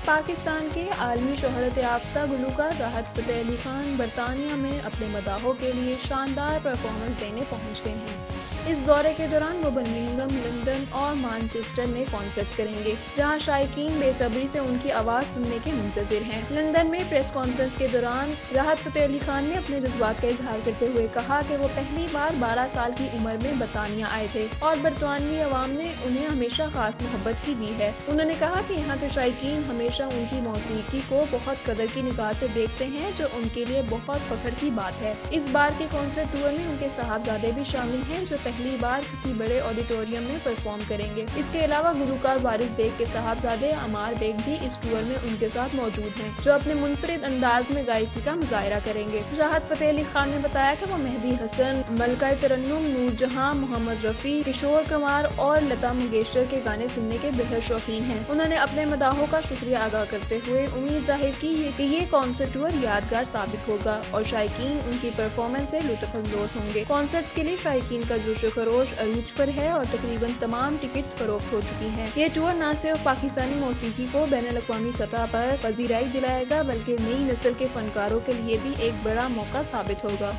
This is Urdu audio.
پاکستان کے عالمی شہرت یافتہ گلوکار راحت فتح علی خان برطانیہ میں اپنے مداحوں کے لیے شاندار پرفارمنس دینے پہنچ گئے ہیں۔ اس دورے کے دوران وہ برمنگھم، لندن اور مانچسٹر میں کنسرٹس کریں گے، جہاں شائقین بے صبری سے ان کی آواز سننے کے منتظر ہیں۔ لندن میں پریس کانفرنس کے دوران راحت فتح علی خان نے اپنے جذبات کا اظہار کرتے ہوئے کہا کہ وہ پہلی بار 12 سال کی عمر میں برطانیہ آئے تھے اور برطانوی عوام نے انہیں ہمیشہ خاص محبت ہی دی ہے۔ انہوں نے کہا کہ یہاں کے شائقین ہمیشہ ان کی موسیقی کو بہت قدر کی نگاہ سے دیکھتے ہیں، جو ان کے لیے بہت فخر کی بات ہے۔ اس بار کے کنسرٹ ٹور میں ان کے صاحبزادے بھی شامل ہیں، جو پہلی بار کسی بڑے آڈیٹوریم میں پرفارم کریں گے۔ اس کے علاوہ گلوکار وارث بیگ کے صاحبزادے عمار بیگ بھی اس ٹور میں ان کے ساتھ موجود ہیں، جو اپنے منفرد انداز میں گائیکی کا مظاہرہ کریں گے۔ راحت فتح علی خان نے بتایا کہ وہ مہدی حسن، ملکہ ترنم نور جہاں، محمد رفیع، کشور کمار اور لتا منگیشکر کے گانے سننے کے بہت شوقین ہیں۔ انہوں نے اپنے مداحوں کا شکریہ ادا کرتے ہوئے امید ظاہر کی کہ یہ کنسرٹ ٹور یادگار ثابت ہوگا اور شائقین ان کی پرفارمنس سے لطف اندوز ہوں گے۔ کنسرٹس کے لیے شائقین کا جوش و خروش عروج پر ہے اور تقریباً تمام ٹکٹس فروخت ہو چکی ہیں۔ یہ ٹور نہ صرف پاکستانی موسیقی کو بین الاقوامی سطح پر پذیرائی دلائے گا، بلکہ نئی نسل کے فنکاروں کے لیے بھی ایک بڑا موقع ثابت ہوگا۔